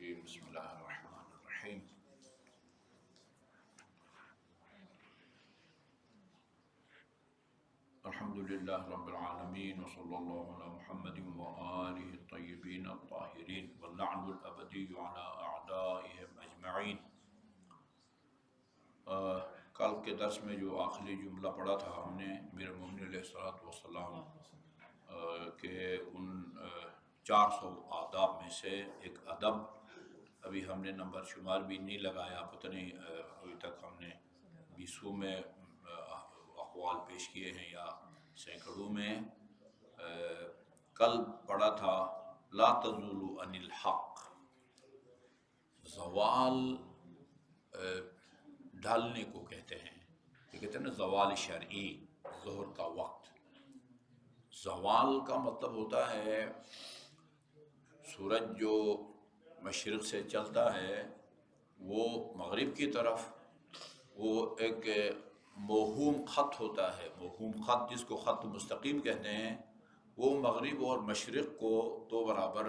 الرجیم بسم اللہ الرحمن الرحیم الحمدللہ رب العالمین وصلی اللہ علی محمد وآلہ الطیبین الطاہرین واللعن الابدی علی اعدائهم اجمعین۔ کل کے درس میں جو آخری جملہ پڑھا تھا ہم نے امیر المومنین علیہ الصلوۃ والسلام کہ ان 400 آداب میں سے ایک ادب، ابھی ہم نے نمبر شمار بھی نہیں لگایا، پتہ نہیں ابھی تک ہم نے 20 میں اقوال پیش کیے ہیں یا سینکڑوں میں۔ کل پڑھا تھا لا تزول عن الحق، زوال ڈھلنے کو کہتے ہیں، یہ کہتے ہیں نا زوال شرعی، ظہر کا وقت۔ زوال کا مطلب ہوتا ہے سورج جو مشرق سے چلتا ہے وہ مغرب کی طرف، وہ ایک موہوم خط ہوتا ہے، موہوم خط جس کو خط مستقیم کہتے ہیں، وہ مغرب اور مشرق کو 2 برابر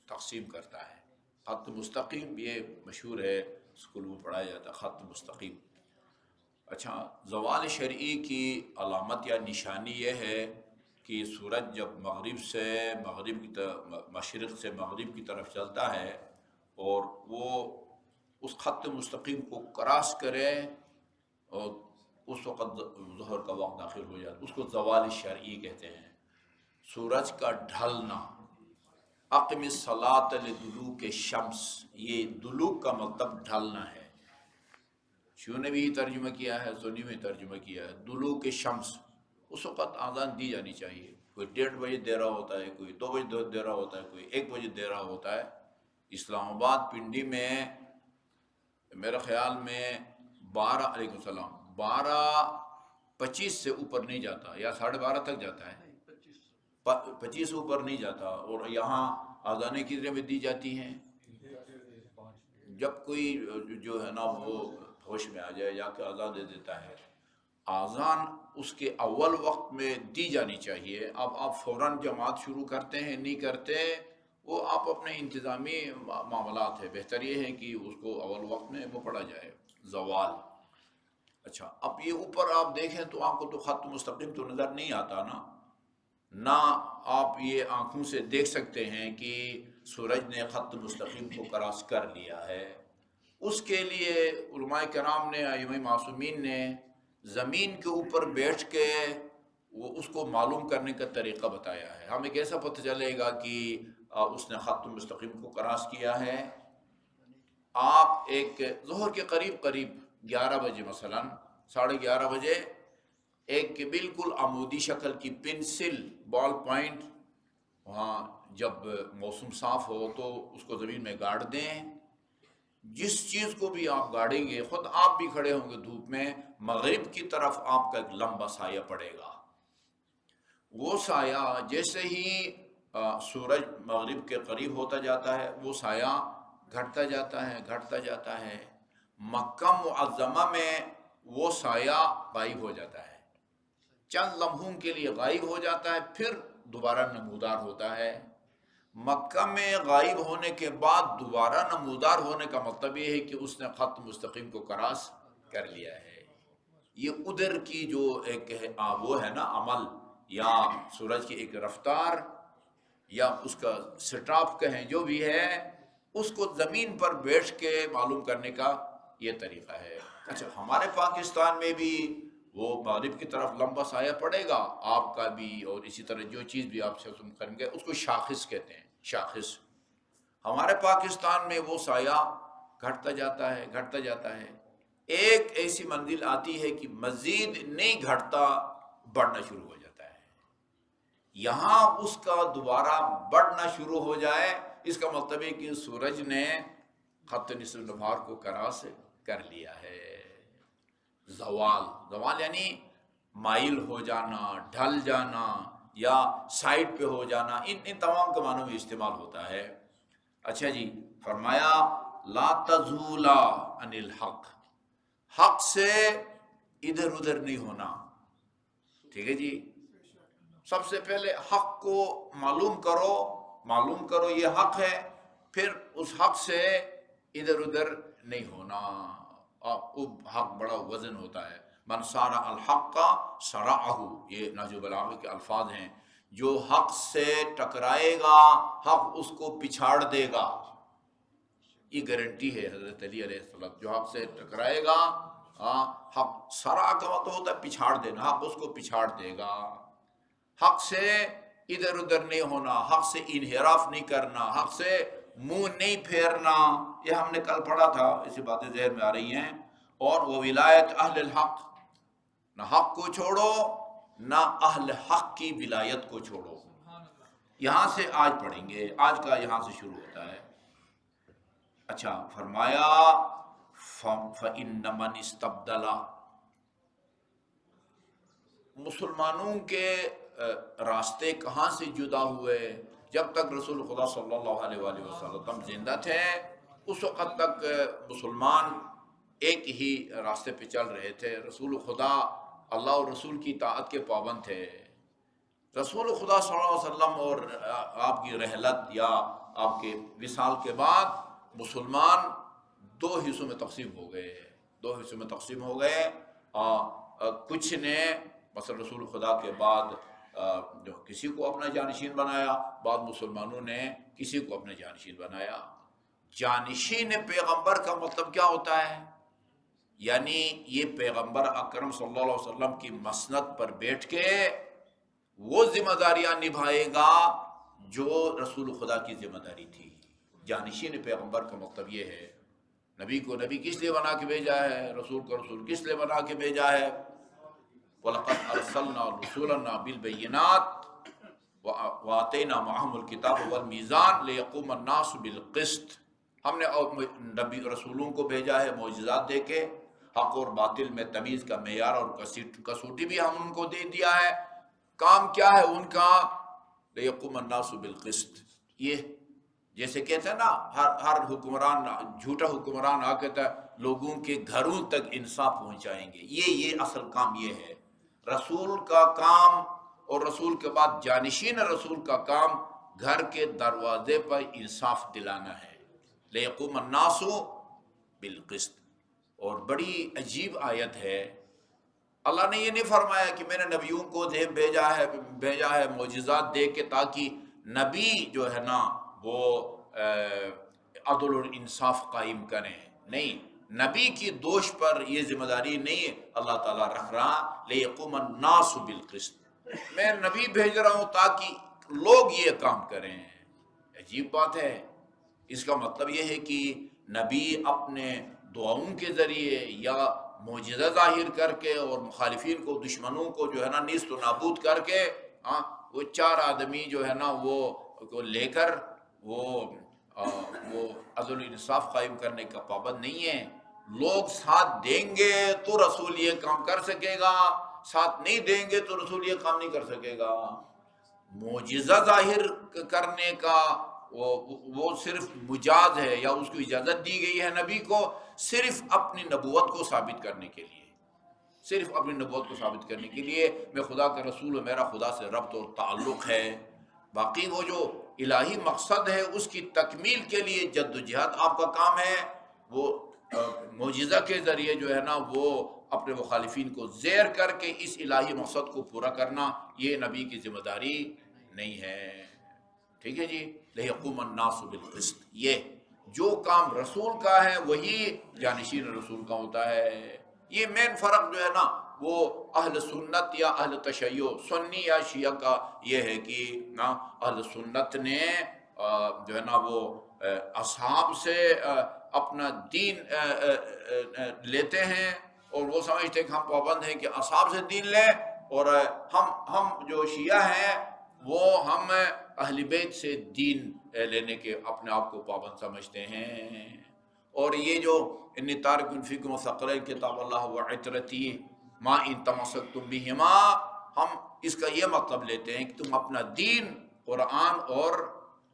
تقسیم کرتا ہے۔ خط مستقیم یہ مشہور ہے، اسکول میں پڑھایا جاتا ہے خط مستقیم۔ اچھا، زوال شرعی کی علامت یا نشانی یہ ہے کہ سورج جب مشرق سے مغرب کی طرف چلتا ہے اور وہ اس خط مستقیم کو کراس کرے اور اس وقت ظہر کا وقت داخل ہو جاتا ہے، اس کو زوال شرعی کہتے ہیں۔ سورج کا ڈھلنا، اقم الصلاۃ لدلوک الشمس، یہ دلوک کا مطلب ڈھلنا ہے۔ شیعوں نے بھی ترجمہ کیا ہے، سنی میں ترجمہ کیا ہے دلوک الشمس۔ اس وقت اذان دی جانی چاہیے، کوئی 1:30 بجے دے رہا ہوتا ہے، کوئی 2 بجے دے رہا ہوتا ہے، کوئی 1 بجے دے رہا ہوتا ہے۔ اسلام آباد پنڈی میں میرے خیال میں 12:25 سے اوپر نہیں جاتا، یا 12:30 تک جاتا ہے، 25 اوپر نہیں جاتا۔ اور یہاں اذانیں کتنے میں دی جاتی ہیں؟ جب کوئی جو ہے نا وہ ہوش میں آ جائے یا کہ اذان دے دیتا ہے۔ اذان اس کے اول وقت میں دی جانی چاہیے۔ اب آپ فوراً جماعت شروع کرتے ہیں نہیں کرتے، وہ آپ اپنے انتظامی معاملات ہے، بہتر یہ ہے کہ اس کو اول وقت میں وہ پڑھا جائے، زوال۔ اچھا، اب یہ اوپر آپ دیکھیں تو آپ کو تو خط مستقیم تو نظر نہیں آتا نہ آپ یہ آنکھوں سے دیکھ سکتے ہیں کہ سورج نے خط مستقیم کو کراس کر لیا ہے۔ اس کے لیے علماء کرام نے، ائمہ معصومین نے زمین کے اوپر بیٹھ کے وہ اس کو معلوم کرنے کا طریقہ بتایا ہے۔ ہمیں کیسا پتہ چلے گا کہ اس نے خط مستقیم کو کراس کیا ہے؟ آپ ایک ظہر کے قریب 11 بجے مثلا 11:30 بجے ایک بالکل عمودی شکل کی پنسل بال پوائنٹ، وہاں جب موسم صاف ہو تو اس کو زمین میں گاڑ دیں۔ جس چیز کو بھی آپ گاڑیں گے، خود آپ بھی کھڑے ہوں گے دھوپ میں، مغرب کی طرف آپ کا ایک لمبا سایہ پڑے گا۔ وہ سایہ جیسے ہی سورج مغرب کے قریب ہوتا جاتا ہے وہ سایہ گھٹتا جاتا ہے۔ مکہ معظمہ میں وہ سایہ غائب ہو جاتا ہے، چند لمحوں کے لیے غائب ہو جاتا ہے، پھر دوبارہ نمودار ہوتا ہے۔ مکہ میں غائب ہونے کے بعد دوبارہ نمودار ہونے کا مطلب یہ ہے کہ اس نے خط مستقیم کو کراس کر لیا ہے۔ یہ ادھر کی جو ایک وہ ہے نا عمل، یا سورج کی ایک رفتار یا اس کا سٹاپ کہیں جو بھی ہے، اس کو زمین پر بیٹھ کے معلوم کرنے کا یہ طریقہ ہے۔ اچھا، ہمارے پاکستان میں بھی وہ مغرب کی طرف لمبا سایہ پڑے گا آپ کا بھی، اور اسی طرح جو چیز بھی آپ سے تم کریں گے اس کو شاخص کہتے ہیں، شاخص۔ ہمارے پاکستان میں وہ سایہ گھٹتا جاتا ہے، ایک ایسی منزل آتی ہے کہ مزید نہیں گھٹتا، بڑھنا شروع ہو جاتا ہے۔ یہاں اس کا دوبارہ بڑھنا شروع ہو جائے، اس کا مطلب ہے کہ سورج نے خط نصف نہار کو کراس کر لیا ہے۔ زوال یعنی مائل ہو جانا، ڈھل جانا یا سائڈ پہ ہو جانا، ان تمام کے معنوں میں استعمال ہوتا ہے۔ اچھا جی، فرمایا لا تزولا عن الحق، حق سے ادھر ادھر نہیں ہونا۔ ٹھیک ہے جی، سب سے پہلے حق کو معلوم کرو یہ حق ہے، پھر اس حق سے ادھر ادھر نہیں ہونا. حق بڑا وزن ہوتا ہے. من سارا الحق کا سراہ، یہ نہج البلاغہ کے الفاظ ہیں. جو حق سے ٹکرائے گا حق اس کو پچھاڑ دے گا. یہ گارنٹی ہے حضرت علی علیہ السلام. جو حق سے ٹکرائے گا حق، سرا کا مطلب ہوتا ہے پچھاڑ دینا، حق اس کو پچھاڑ دے گا. حق سے ادھر ادھر نہیں ہونا، حق سے انحراف نہیں کرنا، حق سے منہ نہیں پھیرنا. یہ ہم نے کل پڑھا تھا، اسی باتیں ذہن میں آ رہی ہیں. اور وہ ولایت اہل الحق، نہ حق کو چھوڑو نہ اہل حق کی ولایت کو چھوڑو. یہاں سے آج پڑھیں گے، آج کا یہاں سے شروع ہوتا ہے. اچھا فرمایا فَإِنَّ مَنِ اسْتَبْدَلَ، مسلمانوں کے راستے کہاں سے جدا ہوئے؟ جب تک رسول خدا صلی اللہ علیہ وآلہ وسلم زندہ تھے اس وقت تک مسلمان ایک ہی راستے پہ چل رہے تھے. رسول خدا اللہ اور رسول کی اطاعت کے پابند تھے. رسول خدا صلی اللہ علیہ وسلم اور آپ کی رحلت یا آپ کے وصال کے بعد مسلمان دو حصوں میں تقسیم ہو گئے. کچھ نے مثلا رسول خدا کے بعد جو کسی کو اپنا جانشین بنایا، بعد مسلمانوں نے کسی کو اپنا جانشین بنایا. جانشین پیغمبر کا مطلب کیا ہوتا ہے؟ یعنی یہ پیغمبر اکرم صلی اللہ علیہ وسلم کی مسند پر بیٹھ کے وہ ذمہ داریاں نبھائے گا جو رسول خدا کی ذمہ داری تھی. جانشین پیغمبر کا مطلب یہ ہے. نبی کو نبی کس لیے بنا کے بھیجا ہے؟ رسول کو رسول کس لیے بنا کے بھیجا ہے؟ وَلَقَدْ أَرْسَلْنَا رُسُولَنَا بِالْبَيِّنَاتِ وَآتَيْنَا مَعَهُمُ الْكِتَابَ وَالْمِيزَانَ لِيَقُومَ النَّاسُ بِالْقِسْطِ. ہم نے نبی رسولوں کو بھیجا ہے معجزات دے کے، حق اور باطل میں تمیز کا معیار اور کسوٹی بھی ہم ان کو دے دیا ہے. کام کیا ہے ان کا؟ لِيَقُومَ النَّاسُ بِالْقِسْطِ. یہ جیسے کہتے ہیں نا، ہر حکمران، جھوٹا حکمران آ کہتا ہے لوگوں کے گھروں تک انصاف پہنچائیں گے. یہ اصل کام یہ ہے رسول کا کام. اور رسول کے بعد جانشین رسول کا کام گھر کے دروازے پر انصاف دلانا ہے. لِيَقُومَ النَّاسُ بِالْقِسْطِ. اور بڑی عجیب آیت ہے. اللہ نے یہ نہیں فرمایا کہ میں نے نبیوں کو بھیجا ہے معجزات دے کے تاکہ نبی جو ہے نا وہ عدل اور انصاف قائم کریں. نہیں، نبی کی دوش پر یہ ذمہ داری نہیں اللہ تعالیٰ رکھ رہا. لِيَقُومَ النَّاسُ بِالْقِسْطِ. میں نبی بھیج رہا ہوں تاکہ لوگ یہ کام کریں. عجیب بات ہے. اس کا مطلب یہ ہے کہ نبی اپنے دعاؤں کے ذریعے یا معجزہ ظاہر کر کے اور مخالفین کو، دشمنوں کو جو ہے نا نیست و نابود کر کے وہ چار آدمی جو ہے نا وہ لے کر وہ عدل و انصاف قائم کرنے کا پابند نہیں ہے. لوگ ساتھ دیں گے تو رسول یہ کام کر سکے گا، ساتھ نہیں دیں گے تو رسول یہ کام نہیں کر سکے گا. معجزہ ظاہر کرنے کا وہ صرف مجاز ہے یا اس کو اجازت دی گئی ہے نبی کو صرف اپنی نبوت کو ثابت کرنے کے لیے. صرف اپنی نبوت کو ثابت کرنے کے لیے میں خدا کا رسول ہوں، میرا خدا سے ربط اور تعلق ہے. باقی وہ جو الہی مقصد ہے اس کی تکمیل کے لیے جد و جہاد آپ کا کام ہے. وہ معجزہ کے ذریعے جو ہے نا وہ اپنے مخالفین کو زیر کر کے اس الہی مقصد کو پورا کرنا یہ نبی کی ذمہ داری نہیں ہے. ٹھیک ہے جی. لِيَقُومَ النَّاسُ بِالْقِسْطِ. یہ جو کام رسول کا ہے وہی جانشین رسول کا ہوتا ہے. یہ مین فرق جو ہے نا وہ اہل سنت یا اہل تشیع، سنی یا شیعہ کا یہ ہے کہ اہل سنت نے جو ہے نا وہ اصحاب سے اپنا دین لیتے ہیں اور وہ سمجھتے ہیں کہ ہم پابند ہیں کہ اصحاب سے دین لیں، اور ہم جو شیعہ ہیں وہ ہم اہل بیت سے دین لینے کے اپنے آپ کو پابند سمجھتے ہیں. اور یہ جو انی تارک فیکم ثقلین کتاب اللہ و عترتی ما ان تمسکتم بہما، ہم اس کا یہ مطلب لیتے ہیں کہ تم اپنا دین قرآن اور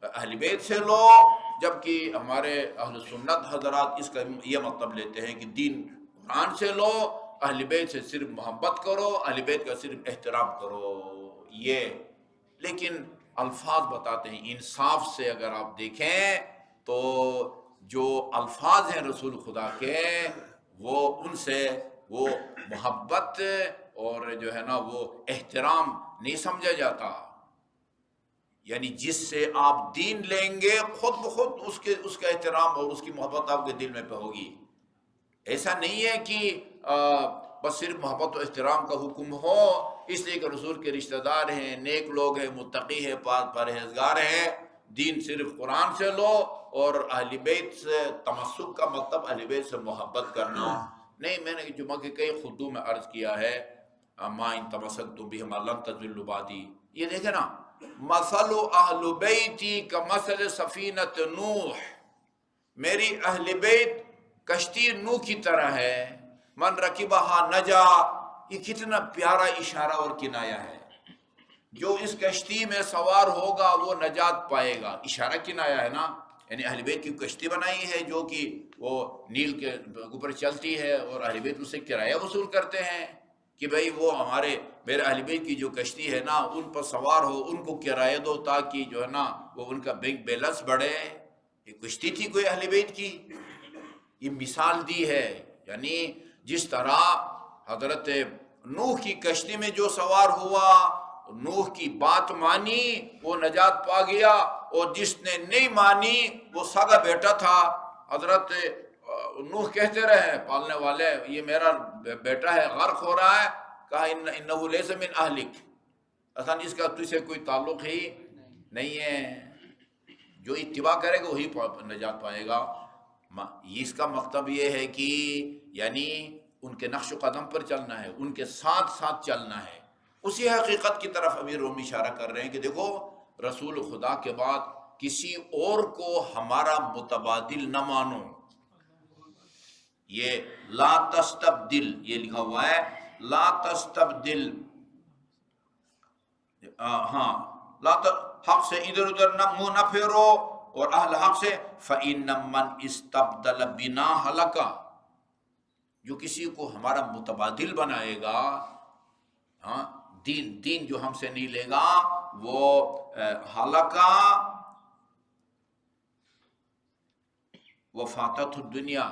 اہل بیت سے لو، جبکہ ہمارے اہل سنت حضرات اس کا یہ مطلب لیتے ہیں کہ دین قرآن سے لو، اہل بیت سے صرف محبت کرو، اہل بیت کا صرف احترام کرو. یہ لیکن الفاظ بتاتے ہیں انصاف سے اگر آپ دیکھیں تو جو الفاظ ہیں رسول خدا کے وہ ان سے وہ محبت اور جو ہے نا وہ احترام نہیں سمجھا جاتا. یعنی جس سے آپ دین لیں گے خود بخود اس کا احترام اور اس کی محبت آپ کے دل میں پہ ہوگی. ایسا نہیں ہے کہ بس صرف محبت و احترام کا حکم ہو اس لیے کہ رسول کے رشتہ دار ہیں، نیک لوگ ہیں، متقی ہیں، پرہیزگار ہیں، دین صرف قرآن سے لو اور اہل بیت سے تمسک کا مطلب اہل بیت سے محبت کرنا نہیں. میں نے جمعہ کے کئی خطبوں میں عرض کیا ہے ما ان تمسکتم بہما لن تضلوا بعدی. یہ دیکھیں نا، مثل اہل بیتی کمثل سفینۃ نوح، میری اہل بیت کشتی نوح کی طرح ہے، من رکبہا نجا. یہ کتنا پیارا اشارہ اور کنایا ہے. جو اس کشتی میں سوار ہوگا وہ نجات پائے گا. اشارہ کنایا ہے نا، یعنی اہل بیت کی کشتی بنائی ہے جو کہ وہ نیل کے اوپر چلتی ہے اور اہل بیت اس سے کرایہ وصول کرتے ہیں کہ بھئی وہ میرے اہل بیت کی جو کشتی ہے نا ان پر سوار ہو، ان کو کرایہ دو تاکہ جو ہے نا وہ ان کا بینک بیلنس بڑھے. یہ کشتی تھی کوئی اہل بیت کی. یہ مثال دی ہے، یعنی جس طرح حضرت نوح کی کشتی میں جو سوار ہوا، نوح کی بات مانی، وہ نجات پا گیا، اور جس نے نہیں مانی وہ سگا بیٹا تھا. حضرت نوح کہتے رہے پالنے والے یہ میرا بیٹا ہے غرق ہو رہا ہے. کہا انہ لیس من اہلک، اصلا اس کا تجھ سے کوئی تعلق ہی نہیں ہے. جو اتباع کرے گا وہی نجات پائے گا. اس کا مطلب یہ ہے کہ یعنی ان کے نقش و قدم پر چلنا ہے، ان کے ساتھ ساتھ چلنا ہے. اسی حقیقت کی طرف امیر رومی اشارہ کر رہے ہیں کہ دیکھو رسول خدا کے بعد کسی اور کو ہمارا متبادل نہ مانو. یہ لا تستبدل، یہ لکھا ہوا ہے لا تستبدل. ہاں حق سے ادھر ادھر نہ منہ نہ پھیرو، اور اہل حق سے فَإِنَّ مَنْ اسْتَبْدَلَ بِنَا هَلَكَ، جو کسی کو ہمارا متبادل بنائے گا، ہاں دین جو ہم سے نہیں لے گا وہ ہلاکا وفاتت الدنیا.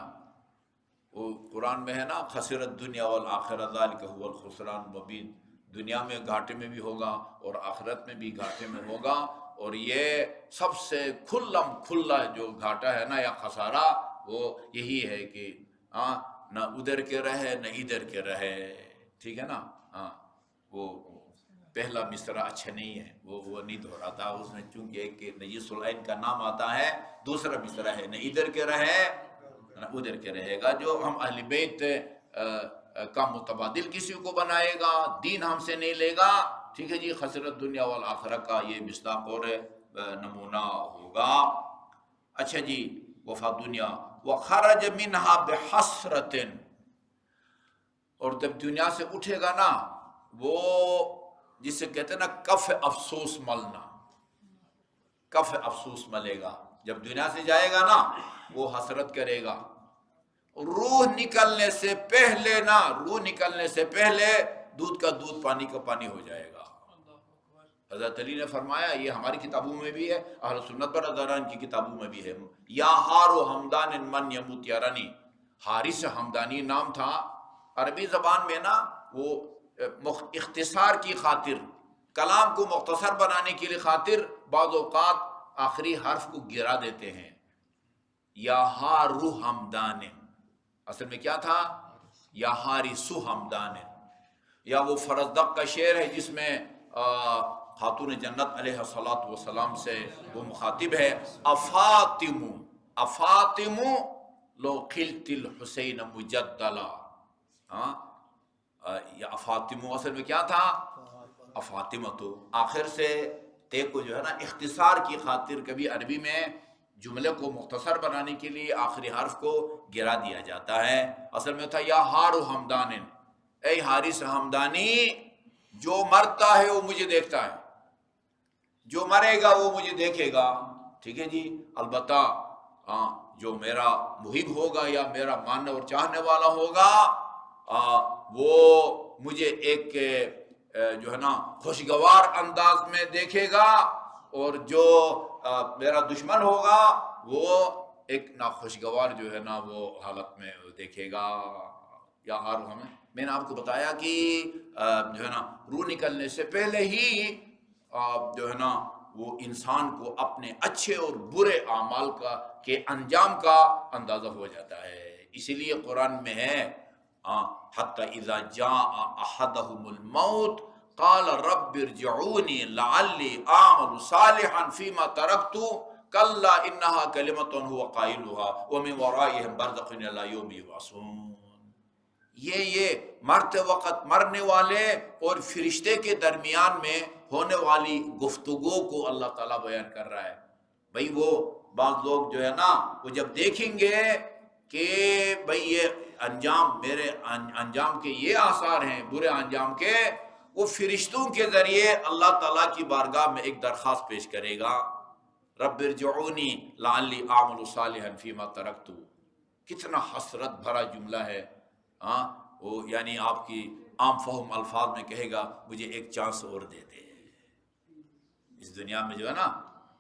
وہ قرآن میں ہے نا خسرت دنیا والآخرہ ذالک هو الخسران المبین. دنیا میں گھاٹے میں بھی ہوگا اور آخرت میں بھی گھاٹے میں ہوگا. اور یہ سب سے کھلا جو گھاٹا ہے نا یا خسارہ وہ یہی ہے کہ نہ ادھر کے رہے نہ ادھر کے رہے. ٹھیک ہے نا. وہ پہلا مصرع اچھا نہیں ہے، وہ نہیں دہراتا اس میں، چونکہ ایک نجیس العین کا نام آتا ہے. دوسرا مصرع ہے نہ ادھر کے رہے نہ ادھر کے رہے گا. جو ہم اہل بیت کا متبادل کسی کو بنائے گا، دین ہم سے نہیں لے گا، ٹھیک ہے جی، خسرت دنیا والآخرہ کا یہ مصداق اور نمونہ ہوگا. اچھا جی، وفات دنیا وخرج منہا بحسرت، اور جب دنیا سے اٹھے گا نا وہ جسے کہتے ہیں نا کف افسوس ملنا، کف افسوس ملے گا. جب دنیا سے جائے گا نا وہ حسرت کرے گا. روح نکلنے سے پہلے نا، روح نکلنے سے پہلے دودھ کا دودھ پانی کا پانی ہو جائے گا. حضرت علی نے فرمایا، یہ ہماری کتابوں میں بھی ہے، اہل سنت برادران کی کتابوں میں بھی ہے، یا ہارو حمدان من یموت یارانی. حارث حمدانی نام تھا. عربی زبان میں نا وہ اختصار کی خاطر، کلام کو مختصر بنانے کے لیے خاطر بعض اوقات آخری حرف کو گرا دیتے ہیں. یا ہارو حمدان، اصل میں کیا تھا؟ یا حارث حمدان. یا وہ فرزدق کا شعر ہے جس میں خاتون جنت علیہ الصلوۃ والسلام سے وہ مخاطب ہے، افاطم افاطم لو خلت الحسین مجدلا. یا افاطم اصل میں کیا تھا؟ افاطمہ. تو آخر سے تے کو جو ہے نا اختصار کی خاطر کبھی عربی میں جملے کو مختصر بنانے کے لیے آخری حرف کو گرا دیا جاتا ہے. اصل میں تھا یا ہارو حمدان، اے حارث حمدانی، جو مرتا ہے وہ مجھے دیکھتا ہے، جو مرے گا وہ مجھے دیکھے گا. ٹھیک ہے جی. البتہ جو میرا محب ہوگا یا میرا ماننے اور چاہنے والا ہوگا وہ مجھے ایک جو ہے نا خوشگوار انداز میں دیکھے گا، اور جو میرا دشمن ہوگا وہ ایک ناخوشگوار جو ہے نا وہ حالت میں دیکھے گا. یا اور ہمیں میں نے آپ کو بتایا کہ جو ہے نا روح نکلنے سے پہلے ہی جو ہے نا وہ انسان کو اپنے اچھے اور برے اعمال کے انجام کا اندازہ ہو جاتا ہے. اسی لیے قرآن میں ہے حتی اذا جاء احدهم الموت قال رب ارجعوني لعلی اعمل صالحا فيما تركت كلا انها كلمة هو قائلها ومن ورائهم برزخ الى يوم يبعثون. یہ مرتے وقت مرنے والے اور فرشتے کے درمیان میں ہونے والی گفتگو کو اللہ تعالیٰ بیان کر رہا ہے. بھئی وہ بعض لوگ جو ہے نا وہ جب دیکھیں گے کہ بھئی یہ انجام میرے انجام کے یہ آثار ہیں برے انجام کے، وہ فرشتوں کے ذریعے اللہ تعالیٰ کی بارگاہ میں ایک درخواست پیش کرے گا رب ارجعونی لعلی اعمل صالحا فیما ترکت. کتنا حسرت بھرا جملہ ہے. وہ یعنی آپ کی عام فہم الفاظ میں کہے گا مجھے ایک چانس اور دے دے اس دنیا میں جو ہے نا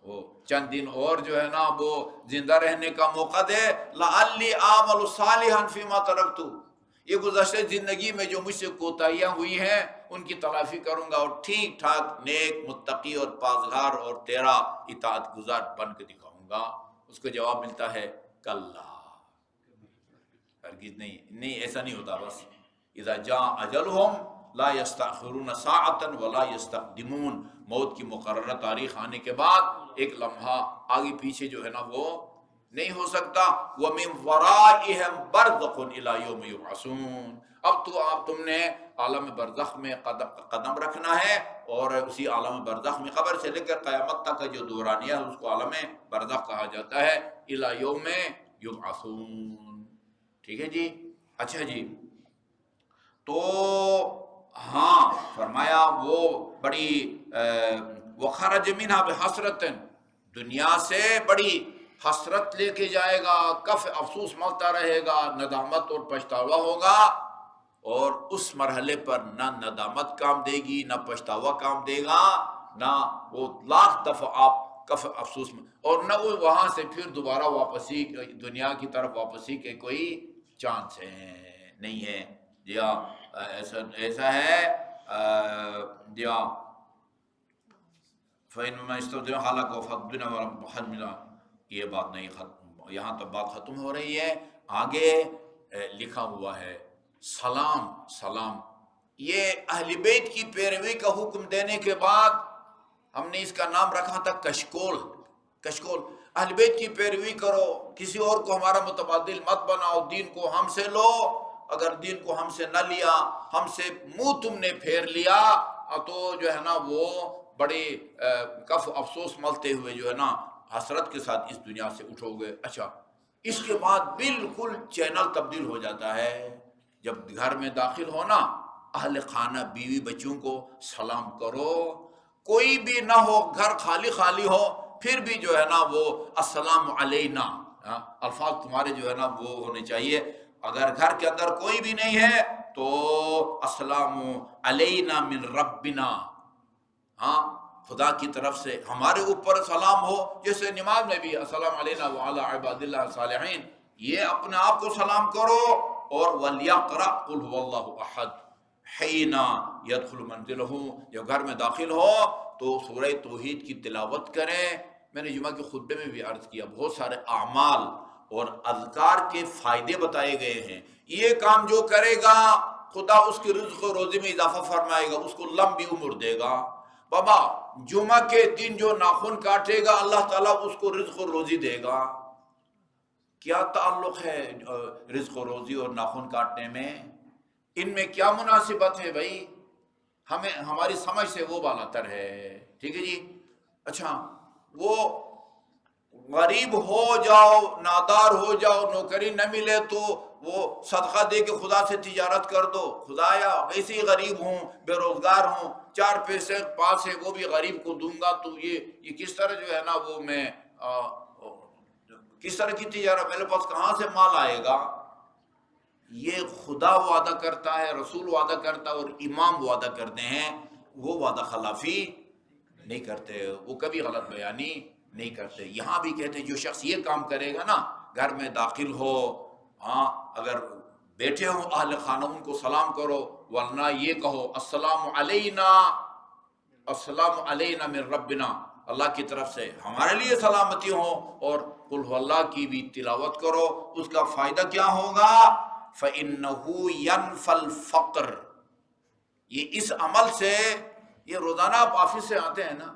وہ چند دن اور جو ہے نا وہ زندہ رہنے کا موقع دے. لعلی اعمل صالحا فیما ترکت، یہ گزشتہ زندگی میں جو مجھ سے کوتاہیاں ہوئی ہیں ان کی تلافی کروں گا اور ٹھیک ٹھاک نیک متقی اور پاسگار اور تیرا اطاعت گزار بن کے دکھاؤں گا. اس کو جواب ملتا ہے کلا، ہرگز نہیں ایسا نہیں ہوتا. بس اذا جاء اجلهم لا يستأخرون ساعة ولا يستقدمون. موت کی مقررہ تاریخ آنے کے بعد ایک لمحہ آگے پیچھے جو ہے نا وہ نہیں ہو سکتا. وَمِن وَرَائِهِمْ بَرْزَخٌ إِلَى يَوْمِ يُبْعَثُونَ. اب تم نے عالم برزخ میں قدم رکھنا ہے اور اسی عالم برزخ میں قبر سے لے کر قیامت تک کا جو دورانیہ ہے اس کو عالم برزخ کہا جاتا ہے. إِلَى يَوْمِ يُبْعَثُونَ. ٹھیک ہے جی. اچھا جی، تو ہاں فرمایا وہ بڑی وخرج منها بحسرت، دنیا سے بڑی حسرت لے کے جائے گا، کف افسوس ملتا رہے گا، ندامت اور پچھتاوا ہوگا. اور اس مرحلے پر نہ ندامت کام دے گی نہ پچھتاوا کام دے گا، نہ وہ لاکھ دفعہ آپ کف افسوس میں، اور نہ وہ وہاں سے پھر دوبارہ واپسی دنیا کی طرف واپسی کے کوئی چانس نہیں ہے. جی ہاں ایسا ہے جی ہاں فَإِنَّمَا اسْتَوْدِعَ حَلَقَ وَفَضْدُنَا وَحَجْمِنَا. یہ بات نہیں ختم، یہاں تک بات ختم ہو رہی ہے. آگے لکھا ہوا ہے سلام. یہ اہل بیت کی پیروی کا حکم دینے کے بعد ہم نے اس کا نام رکھا تھا کشکول. اہل بیت کی پیروی کرو، کسی اور کو ہمارا متبادل مت بناؤ، دین کو ہم سے لو. اگر دین کو ہم سے نہ لیا، ہم سے منہ تم نے پھیر لیا تو جو ہے نا وہ بڑے کف افسوس ملتے ہوئے جو ہے نا حسرت کے ساتھ اس دنیا سے اٹھو گے. اچھا، اس کے بعد بالکل چینل تبدیل ہو جاتا ہے. جب گھر میں داخل ہونا، اہل خانہ بیوی بچوں کو سلام کرو. کوئی بھی نہ ہو، گھر خالی ہو، پھر بھی جو ہے نا وہ السلام علینا الفاظ تمہارے جو ہے نا وہ ہونے چاہیے. اگر گھر کے اندر کوئی بھی نہیں ہے تو السلام علینا من ربنا، خدا کی طرف سے ہمارے اوپر سلام ہو. جیسے نماز میں بھی السلام علینا وعلی عباد اللہ الصالحین، یہ اپنے آپ کو سلام کرو. اور وَلْيَقْرَأْ قُلْ هُوَ اللَّهُ أَحَدٌ حِينَ يَدْخُلُ مَنْزِلَهُ. جب گھر میں داخل ہو تو سورہ توحید کی تلاوت کریں. میں نے جمعہ کے خطبے میں بھی عرض کیا، بہت سارے اعمال اور اذکار کے فائدے بتائے گئے ہیں. یہ کام جو کرے گا خدا اس کی رزق و روزی میں اضافہ فرمائے گا، اس کو لمبی عمر دے گا. بابا جمعہ کے دن جو ناخن کاٹے گا اللہ تعالیٰ اس کو رزق و روزی دے گا. کیا تعلق ہے رزق و روزی اور ناخن کاٹنے میں؟ ان میں کیا مناسبت ہے بھائی؟ ہماری سمجھ سے وہ بالا تر ہے. ٹھیک ہے جی. اچھا، وہ غریب ہو جاؤ، نادار ہو جاؤ، نوکری نہ ملے تو وہ صدقہ دے کے خدا سے تجارت کر دو. خدایا ویسے ہی غریب ہوں، بے روزگار ہوں، 4 پیسے پاس ہے وہ بھی غریب کو دوں گا، تو یہ کس طرح جو ہے نا وہ میں کس طرح کی تجارت، میرے پاس کہاں سے مال آئے گا؟ یہ خدا وعدہ کرتا ہے، رسول وعدہ کرتا ہے اور امام وعدہ کرتے ہیں. وہ وعدہ خلافی نہیں کرتے، وہ کبھی غلط بیانی نہیں کرتے. یہاں بھی کہتے ہیں جو شخص یہ کام کرے گا نا، گھر میں داخل ہو، ہاں اگر بیٹھے ہوں اہل خانہ ان کو سلام کرو، ورنہ یہ کہو السلام علینا، السلام علینا من ربنا، اللہ کی طرف سے ہمارے لیے سلامتی ہو، اور قل هو اللہ کی بھی تلاوت کرو. اس کا فائدہ کیا ہوگا؟ فَإِنَّهُ يَنْفَى الْفَقْرِ. یہ اس عمل سے، یہ روزانہ آپ آفس سے آتے ہیں نا،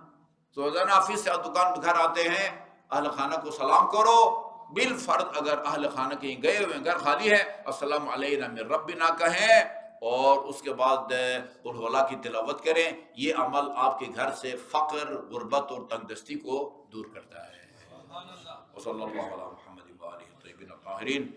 روزانہ آفس سے دکان گھر آتے ہیں، اہل خانہ کو سلام کرو. بالفرض اگر اہل خانہ کہیں گئے ہوئے ہیں، گھر خالی ہے، السلام علینا من ربنا کہیں، اور اس کے بعد قل هو اللہ کی تلاوت کریں. یہ عمل آپ کے گھر سے فقر، غربت اور تنگ دستی کو دور کرتا ہے. وصلی اللہ علی محمد وآلہ الطیبین الطاہرین.